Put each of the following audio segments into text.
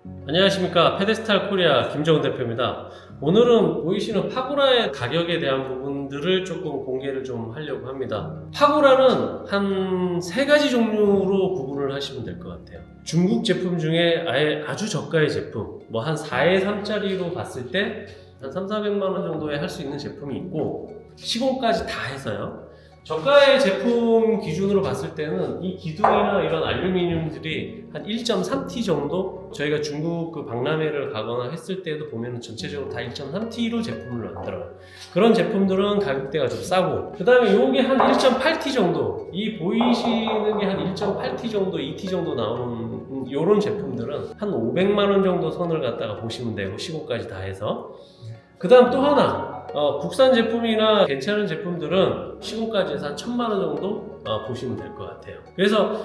안녕하십니까. 페데스탈 코리아 김정은 대표입니다. 오늘은 보이시는 파고라의 가격에 대한 부분들을 조금 공개를 좀 하려고 합니다. 파고라는 한 세 가지 종류로 구분을 하시면 될 것 같아요. 중국 제품 중에 아주 저가의 제품, 뭐 한 4에 3짜리로 봤을 때 한 3,400만 원 정도에 할 수 있는 제품이 있고, 시공까지 다 해서요. 저가의 제품 기준으로 봤을 때는 이 기둥이나 이런 알루미늄들이 한 1.3T 정도, 저희가 중국 그 박람회를 가거나 했을 때도 보면은 전체적으로 다 1.3T로 제품을 만들어요. 그런 제품들은 가격대가 좀 싸고, 그 다음에 요게 한 1.8T 정도, 이 보이시는 게 한 1.8T 정도, 2T 정도 나오는 요런 제품들은 한 500만 원 정도 선을 갖다가 보시면 되고, 시공까지 다 해서. 그 다음 또 하나, 국산 제품이나 괜찮은 제품들은 시공까지 해서 한 1,000만 원 정도 보시면 될 것 같아요. 그래서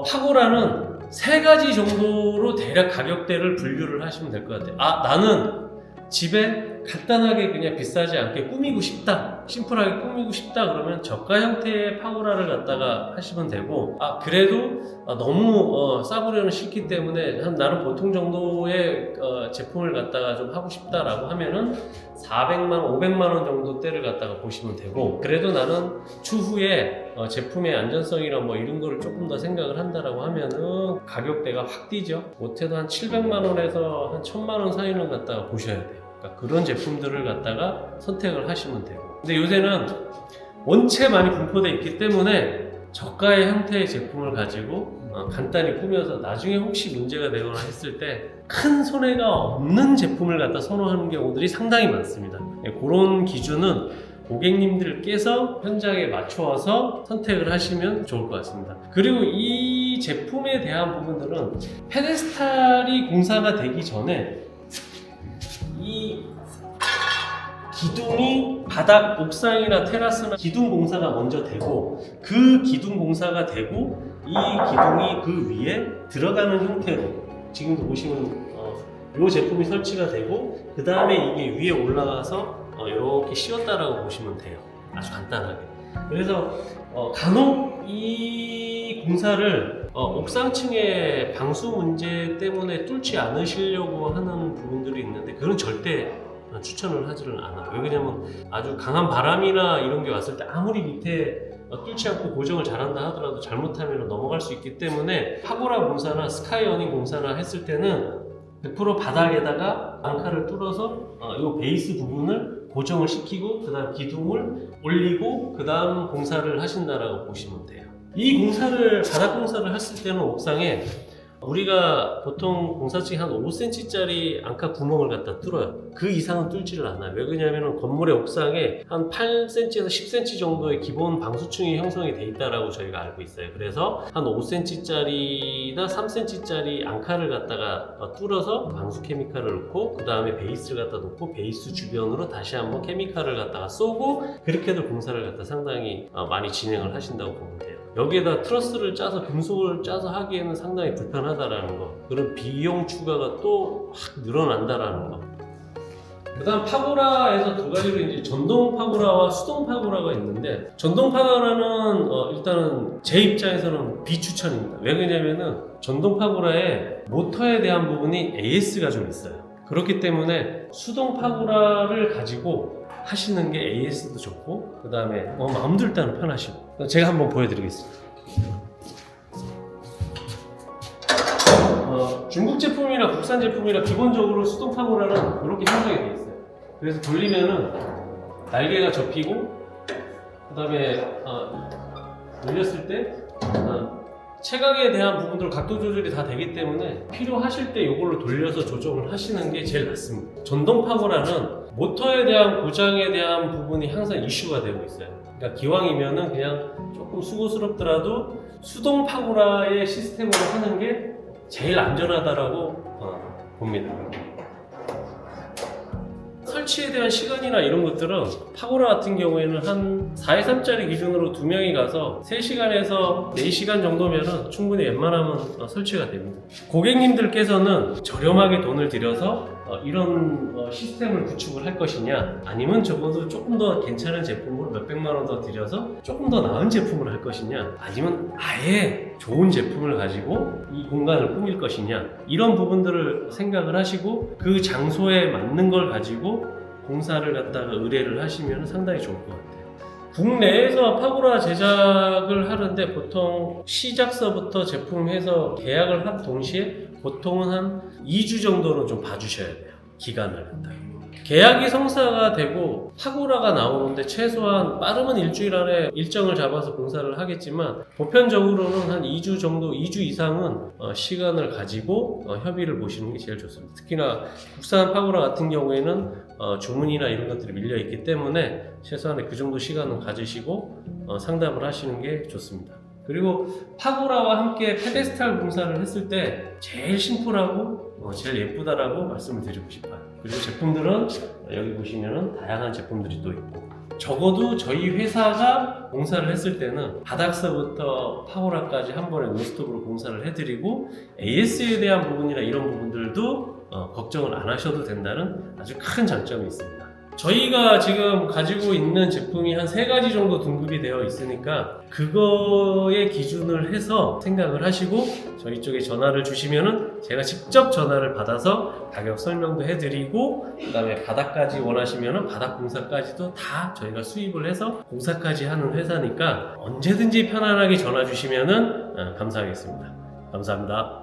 파고라는 세 가지 정도로 대략 가격대를 분류를 하시면 될 것 같아요. 나는 집에 간단하게 그냥 비싸지 않게 꾸미고 싶다, 심플하게 꾸미고 싶다, 그러면 저가 형태의 파고라를 갖다가 하시면 되고, 그래도 너무 싸구려는 싫기 때문에 나는 보통 정도의 제품을 갖다가 좀 하고 싶다라고 하면은 400만 원, 500만 원 정도 대를 갖다가 보시면 되고, 그래도 나는 추후에 제품의 안전성이나 뭐 이런 거를 조금 더 생각을 한다라고 하면은 가격대가 확 뛰죠. 못해도 한 700만 원에서 한 1,000만 원 사이는 갖다가 보셔야 돼요. 그러니까 그런 제품들을 갖다가 선택을 하시면 되고, 근데 요새는 원체 많이 분포되어 있기 때문에 저가의 형태의 제품을 가지고 간단히 꾸며서 나중에 혹시 문제가 되거나 했을 때 큰 손해가 없는 제품을 갖다 선호하는 경우들이 상당히 많습니다. 그런 기준은 고객님들께서 현장에 맞추어서 선택을 하시면 좋을 것 같습니다. 그리고 이 제품에 대한 부분들은 페데스탈이 공사가 되기 전에 이 기둥이 바닥, 옥상이나 테라스나 기둥 공사가 먼저 되고, 그 기둥 공사가 되고 이 기둥이 그 위에 들어가는 형태로, 지금도 보시면 이 제품이 설치가 되고, 그 다음에 이게 위에 올라가서 이렇게 씌웠다라고 보시면 돼요. 아주 간단하게. 그래서 간혹 이 공사를 옥상층의 방수 문제 때문에 뚫지 않으시려고 하는 부분들이 있는데, 그건 절대 추천을 하지는 않아요. 왜냐면 아주 강한 바람이나 이런 게 왔을 때 아무리 밑에 뚫지 않고 고정을 잘한다 하더라도 잘못하면 넘어갈 수 있기 때문에, 파고라 공사나 스카이 어닝 공사나 했을 때는 100% 바닥에다가 앙카를 뚫어서 이 베이스 부분을 고정을 시키고, 그 다음 기둥을 올리고, 그 다음 공사를 하신다라고 보시면 돼요. 이 공사를, 바닥 공사를 했을 때는 옥상에 우리가 보통 공사층이 한 5cm짜리 앙카 구멍을 갖다 뚫어요. 그 이상은 뚫지를 않아요. 왜 그러냐면 건물의 옥상에 한 8cm에서 10cm 정도의 기본 방수층이 형성이 돼 있다라고 저희가 알고 있어요. 그래서 한 5cm짜리나 3cm짜리 앙카를 갖다가 뚫어서 방수 케미칼을 넣고, 그 다음에 베이스를 갖다 놓고, 베이스 주변으로 다시 한번 케미칼을 갖다가 쏘고, 그렇게들 공사를 갖다 상당히 많이 진행을 하신다고 보면 돼요. 여기에다 트러스를 짜서, 금속을 짜서 하기에는 상당히 불편하다라는 거, 그런 비용 추가가 또 확 늘어난다라는 거. 그 다음 파고라에서 두 가지로 이제 전동 파고라와 수동 파고라가 있는데, 전동 파고라는 일단은 제 입장에서는 비추천입니다. 왜 그러냐면은 전동 파고라에 모터에 대한 부분이 AS가 좀 있어요. 그렇기 때문에 수동 파고라를 가지고 하시는 게 AS도 좋고, 그 다음에 마음도 일단은 편하시고. 제가 한번 보여드리겠습니다. 중국 제품이나 국산 제품이나 기본적으로 수동 파고라는 이렇게 형성이 되어 있어요. 그래서 돌리면은 날개가 접히고, 그 다음에 돌렸을 때 체각에 대한 부분들 각도 조절이 다 되기 때문에 필요하실 때 이걸로 돌려서 조정을 하시는 게 제일 낫습니다. 전동 파고라는 모터에 대한 고장에 대한 부분이 항상 이슈가 되고 있어요. 그러니까 기왕이면은 그냥 조금 수고스럽더라도 수동 파고라의 시스템으로 하는 게 제일 안전하다라고 봅니다. 설치에 대한 시간이나 이런 것들은 파고라 같은 경우에는 한 4에3짜리 기준으로 2명이 가서 3시간에서 4시간 정도면 충분히 웬만하면 설치가 됩니다. 고객님들께서는 저렴하게 돈을 들여서 이런 시스템을 구축을 할 것이냐, 아니면 적어도 조금 더 괜찮은 제품으로 몇백만 원 더 들여서 조금 더 나은 제품을 할 것이냐, 아니면 아예 좋은 제품을 가지고 이 공간을 꾸밀 것이냐, 이런 부분들을 생각을 하시고 그 장소에 맞는 걸 가지고 공사를 갖다가 의뢰를 하시면 상당히 좋을 것 같아요. 국내에서 파고라 제작을 하는데 보통 시작서부터 제품해서 계약을 한 동시에 보통은 한 2주 정도는 좀 봐주셔야 돼요. 기간을 갖다가. 계약이 성사가 되고 파고라가 나오는데 최소한 빠르면 일주일 안에 일정을 잡아서 공사를 하겠지만 보편적으로는 한 2주 정도, 2주 이상은 시간을 가지고 협의를 보시는 게 제일 좋습니다. 특히나 국산 파고라 같은 경우에는 주문이나 이런 것들이 밀려 있기 때문에 최소한의 그 정도 시간은 가지시고 상담을 하시는 게 좋습니다. 그리고 파고라와 함께 페데스탈 공사를 했을 때 제일 심플하고 제일 예쁘다라고 말씀을 드리고 싶어요. 그리고 제품들은 여기 보시면은 다양한 제품들이 또 있고, 적어도 저희 회사가 공사를 했을 때는 바닥서부터 파고라까지 한 번에 논스톱으로 공사를 해드리고 AS에 대한 부분이나 이런 부분들도 걱정을 안 하셔도 된다는 아주 큰 장점이 있습니다. 저희가 지금 가지고 있는 제품이 한 3가지 정도 등급이 되어 있으니까 그거에 기준을 해서 생각을 하시고 저희 쪽에 전화를 주시면은 제가 직접 전화를 받아서 가격 설명도 해드리고, 그 다음에 바닥까지 원하시면은 바닥 공사까지도 다 저희가 수입을 해서 공사까지 하는 회사니까 언제든지 편안하게 전화 주시면은 감사하겠습니다. 감사합니다.